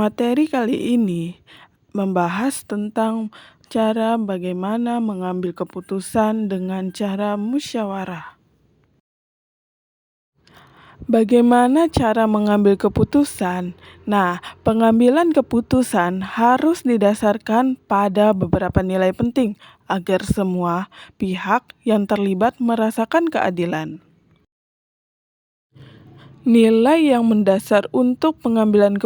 Materi kali ini membahas tentang cara bagaimana mengambil keputusan dengan cara musyawarah. Bagaimana cara mengambil keputusan? Nah, pengambilan keputusan harus didasarkan pada beberapa nilai penting agar semua pihak yang terlibat merasakan keadilan. Nilai yang mendasar untuk pengambilan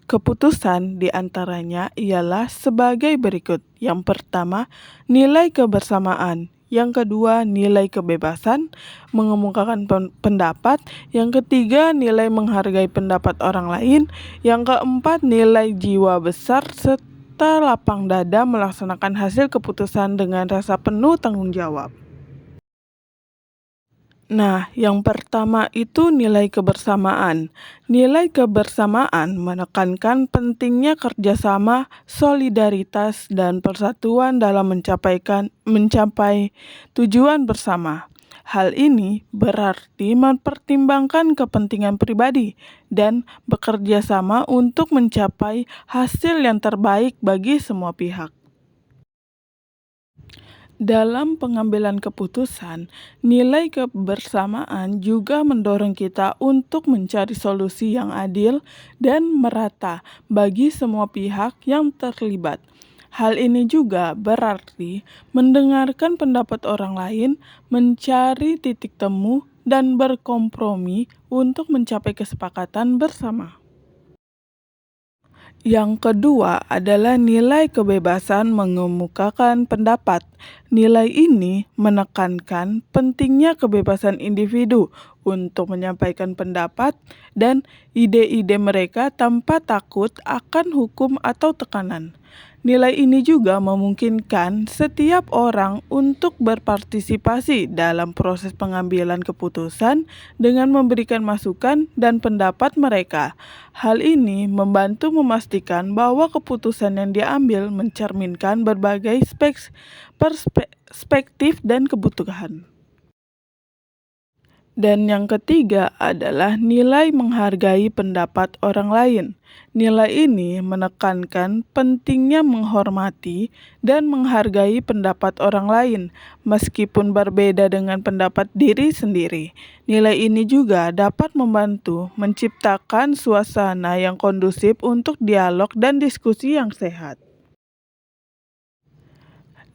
keputusan diantaranya ialah sebagai berikut. Yang pertama, nilai kebersamaan. Yang kedua, nilai kebebasan mengemukakan pendapat. Yang ketiga, nilai menghargai pendapat orang lain. Yang keempat, nilai jiwa besar serta lapang dada melaksanakan hasil keputusan dengan rasa penuh tanggung jawab. Nah, yang pertama itu nilai kebersamaan. Nilai kebersamaan menekankan pentingnya kerjasama, solidaritas, dan persatuan dalam mencapai tujuan bersama. Hal ini berarti mempertimbangkan kepentingan pribadi dan bekerja sama untuk mencapai hasil yang terbaik bagi semua pihak. Dalam pengambilan keputusan, nilai kebersamaan juga mendorong kita untuk mencari solusi yang adil dan merata bagi semua pihak yang terlibat. Hal ini juga berarti mendengarkan pendapat orang lain, mencari titik temu, dan berkompromi untuk mencapai kesepakatan bersama. Yang kedua adalah nilai kebebasan mengemukakan pendapat. Nilai ini menekankan pentingnya kebebasan individu untuk menyampaikan pendapat dan ide-ide mereka tanpa takut akan hukum atau tekanan. Nilai ini juga memungkinkan setiap orang untuk berpartisipasi dalam proses pengambilan keputusan dengan memberikan masukan dan pendapat mereka. Hal ini membantu memastikan bahwa keputusan yang diambil mencerminkan berbagai perspektif dan kebutuhan. Dan yang ketiga adalah nilai menghargai pendapat orang lain. Nilai ini menekankan pentingnya menghormati dan menghargai pendapat orang lain, meskipun berbeda dengan pendapat diri sendiri. Nilai ini juga dapat membantu menciptakan suasana yang kondusif untuk dialog dan diskusi yang sehat.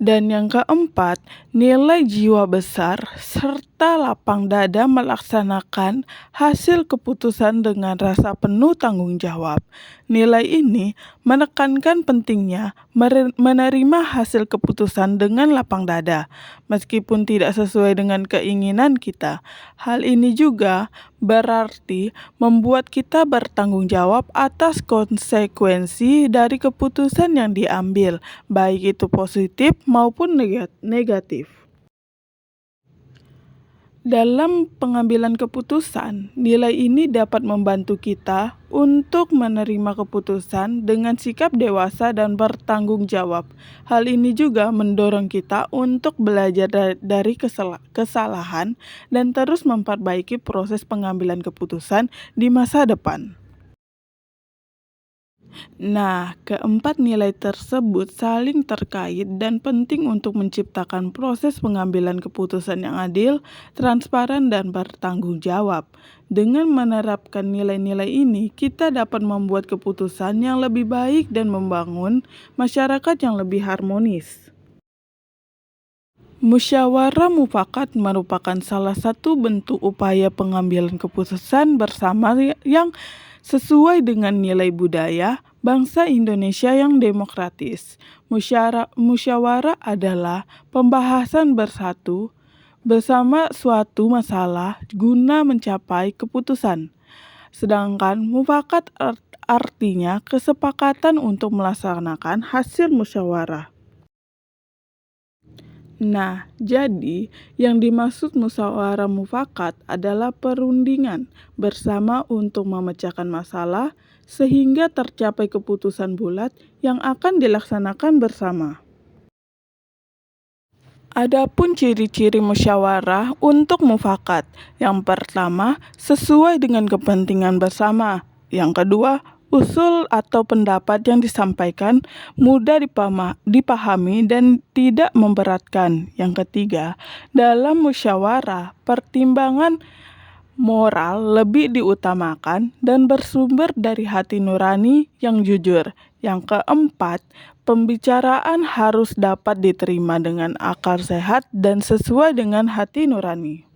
Dan yang keempat, nilai jiwa besar serta lapang dada melaksanakan hasil keputusan dengan rasa penuh tanggung jawab. Nilai ini menekankan pentingnya menerima hasil keputusan dengan lapang dada, meskipun tidak sesuai dengan keinginan kita. Hal ini juga berarti membuat kita bertanggung jawab atas konsekuensi dari keputusan yang diambil, baik itu positif maupun negatif. Dalam pengambilan keputusan, nilai ini dapat membantu kita untuk menerima keputusan dengan sikap dewasa dan bertanggung jawab. Hal ini juga mendorong kita untuk belajar dari kesalahan dan terus memperbaiki proses pengambilan keputusan di masa depan. Nah, keempat nilai tersebut saling terkait dan penting untuk menciptakan proses pengambilan keputusan yang adil, transparan, dan bertanggung jawab. Dengan menerapkan nilai-nilai ini, kita dapat membuat keputusan yang lebih baik dan membangun masyarakat yang lebih harmonis. Musyawarah mufakat merupakan salah satu bentuk upaya pengambilan keputusan bersama yang sesuai dengan nilai budaya bangsa Indonesia yang demokratis. Musyawarah adalah pembahasan bersama suatu masalah guna mencapai keputusan. Sedangkan mufakat artinya kesepakatan untuk melaksanakan hasil musyawarah. Nah, jadi yang dimaksud musyawarah mufakat adalah perundingan bersama untuk memecahkan masalah sehingga tercapai keputusan bulat yang akan dilaksanakan bersama. Adapun ciri-ciri musyawarah untuk mufakat. Yang pertama, sesuai dengan kepentingan bersama. Yang kedua, Usul atau pendapat yang disampaikan mudah dipahami dan tidak memberatkan. Yang ketiga, dalam musyawarah, pertimbangan moral lebih diutamakan dan bersumber dari hati nurani yang jujur. Yang keempat, pembicaraan harus dapat diterima dengan akal sehat dan sesuai dengan hati nurani.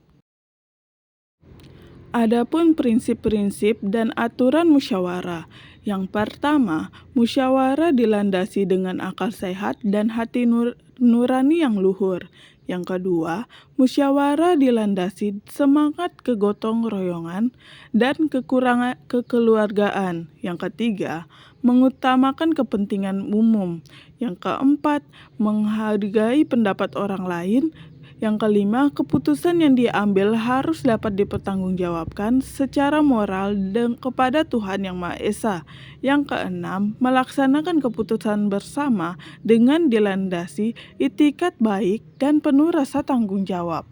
Adapun prinsip-prinsip dan aturan musyawarah. Yang pertama, musyawarah dilandasi dengan akal sehat dan hati nurani yang luhur. Yang kedua, musyawarah dilandasi semangat kegotong royongan dan kekeluargaan. Yang ketiga, mengutamakan kepentingan umum. Yang keempat, menghargai pendapat orang lain. Yang kelima, keputusan yang diambil harus dapat dipertanggungjawabkan secara moral kepada Tuhan Yang Maha Esa. Yang keenam, melaksanakan keputusan bersama dengan dilandasi itikat baik dan penuh rasa tanggung jawab.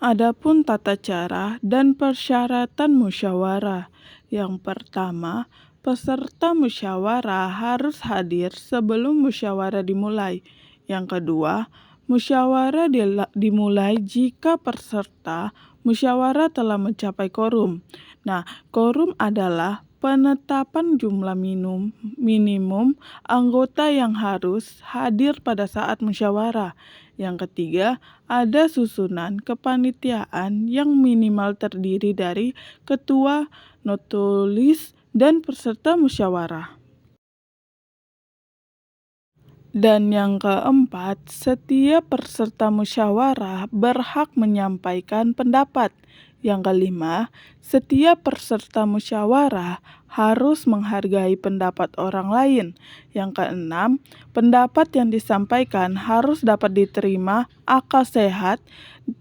Adapun tata cara dan persyaratan musyawarah. Yang pertama, peserta musyawarah harus hadir sebelum musyawarah dimulai. Yang kedua, musyawarah dimulai jika peserta musyawarah telah mencapai quorum. Nah, quorum adalah penetapan jumlah minimum anggota yang harus hadir pada saat musyawarah. Yang ketiga, ada susunan kepanitiaan yang minimal terdiri dari ketua, notulis, dan peserta musyawarah. Dan yang keempat, setiap peserta musyawarah berhak menyampaikan pendapat. Yang kelima, setiap peserta musyawarah harus menghargai pendapat orang lain. Yang keenam, pendapat yang disampaikan harus dapat diterima akal sehat,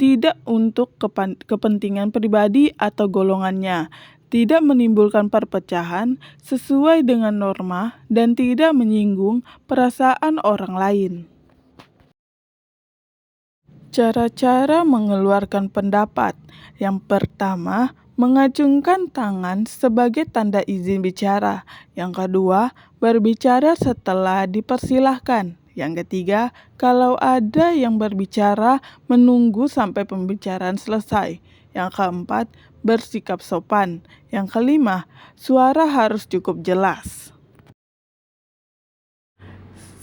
tidak untuk kepentingan pribadi atau golongannya, tidak menimbulkan perpecahan, sesuai dengan norma, dan tidak menyinggung perasaan orang lain. Cara-cara mengeluarkan pendapat. Yang pertama, mengacungkan tangan sebagai tanda izin bicara. Yang kedua, berbicara setelah dipersilahkan. Yang ketiga, kalau ada yang berbicara, menunggu sampai pembicaraan selesai. Yang keempat, bersikap sopan. Yang kelima, suara harus cukup jelas.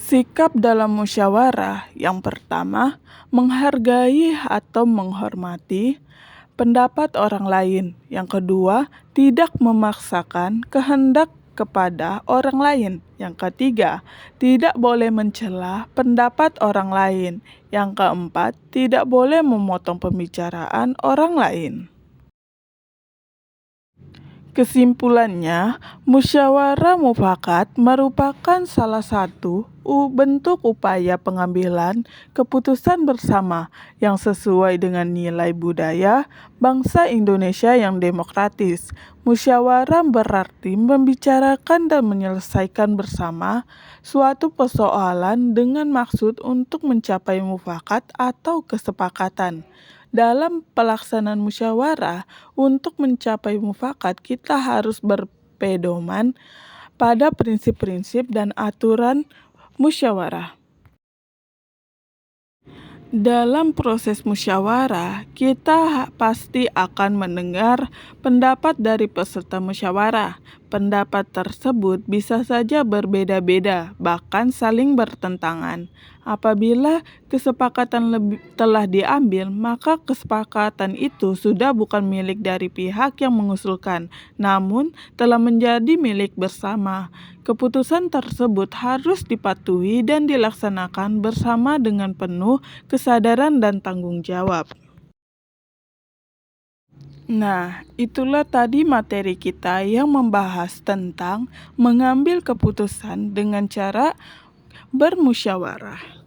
Sikap dalam musyawarah. Yang pertama, menghargai atau menghormati pendapat orang lain. Yang kedua, tidak memaksakan kehendak kepada orang lain. Yang ketiga, tidak boleh mencela pendapat orang lain. Yang keempat, tidak boleh memotong pembicaraan orang lain. Kesimpulannya, musyawarah mufakat merupakan salah satu bentuk upaya pengambilan keputusan bersama yang sesuai dengan nilai budaya bangsa Indonesia yang demokratis. Musyawarah berarti membicarakan dan menyelesaikan bersama suatu persoalan dengan maksud untuk mencapai mufakat atau kesepakatan. Dalam pelaksanaan musyawarah, untuk mencapai mufakat kita harus berpedoman pada prinsip-prinsip dan aturan musyawarah. Dalam proses musyawarah, kita pasti akan mendengar pendapat dari peserta musyawarah. Pendapat tersebut bisa saja berbeda-beda, bahkan saling bertentangan. Apabila kesepakatan telah diambil, maka kesepakatan itu sudah bukan milik dari pihak yang mengusulkan, namun telah menjadi milik bersama. Keputusan tersebut harus dipatuhi dan dilaksanakan bersama dengan penuh kesadaran dan tanggung jawab. Nah, itulah tadi materi kita yang membahas tentang mengambil keputusan dengan cara bermusyawarah.